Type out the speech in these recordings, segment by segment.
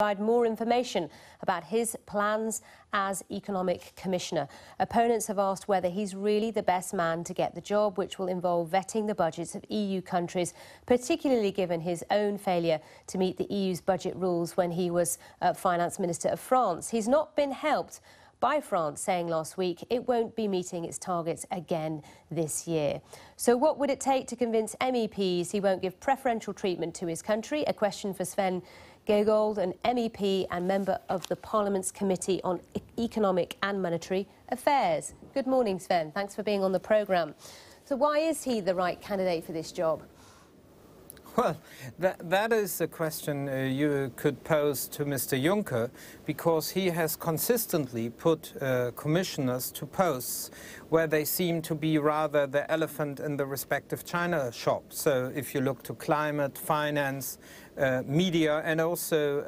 provide more information about his plans as Economic Commissioner. Opponents have asked whether he's really the best man to get the job, which will involve vetting the budgets of EU countries, particularly given his own failure to meet the EU's budget rules when he was Finance Minister of France. He's not been helped by France, saying last week it won't be meeting its targets again this year. So what would it take to convince MEPs he won't give preferential treatment to his country? A question for Sven Giegold, an MEP and member of the Parliament's Committee on Economic and Monetary Affairs. Good morning, Sven. Thanks for being on the programme. So why is he the right candidate for this job? Well, that is a question you could pose to Mr. Juncker, because he has consistently put commissioners to posts where they seem to be rather the elephant in the respective china shop. So if you look to climate, finance, media, and also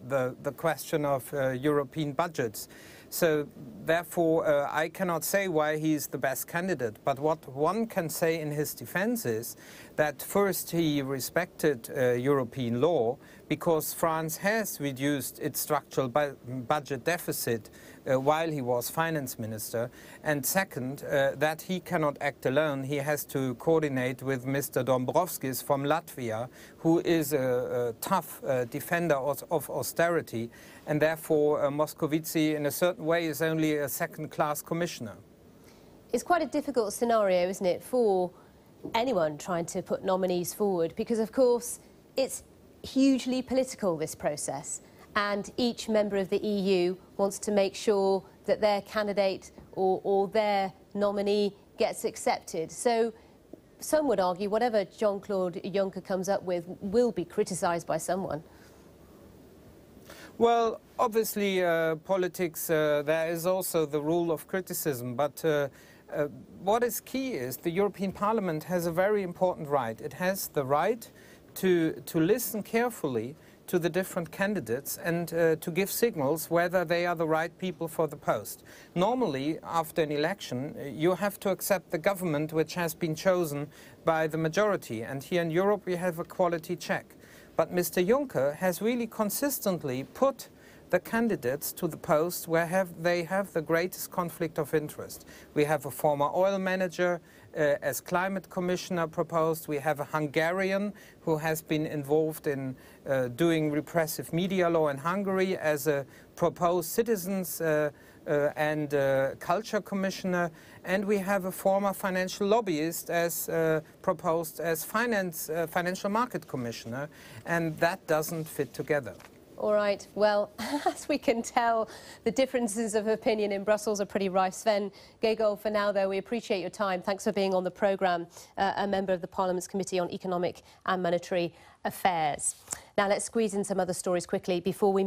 the question of European budgets. So therefore, I cannot say why he's the best candidate. But what one can say in his defense is that first he respected European law, because France has reduced its structural budget deficit while he was finance minister. And second, that he cannot act alone. He has to coordinate with Mr. Dombrovskis from Latvia, who is a tough defender of austerity. And therefore, Moscovici, in a certain way, is only a second-class commissioner. It's quite a difficult scenario, isn't it, for anyone trying to put nominees forward, because, of course, it's hugely political, this process, and each member of the EU wants to make sure that their candidate or their nominee gets accepted. So some would argue whatever Jean-Claude Juncker comes up with will be criticised by someone. Well, obviously, politics, there is also the rule of criticism, but what is key is the European Parliament has a very important right. It has the right to listen carefully to the different candidates and to give signals whether they are the right people for the post. Normally, after an election, you have to accept the government which has been chosen by the majority, and here in Europe we have a quality check. But Mr. Juncker has really consistently put the candidates to the post where they have the greatest conflict of interest. We have a former oil manager as climate commissioner proposed. We have a Hungarian who has been involved in doing repressive media law in Hungary as a proposed citizens and culture commissioner. And we have a former financial lobbyist as proposed as financial market commissioner. And that doesn't fit together. All right. Well, as we can tell, the differences of opinion in Brussels are pretty rife. Sven Giegold, for now, though, we appreciate your time. Thanks for being on the programme, a member of the Parliament's Committee on Economic and Monetary Affairs. Now, let's squeeze in some other stories quickly before we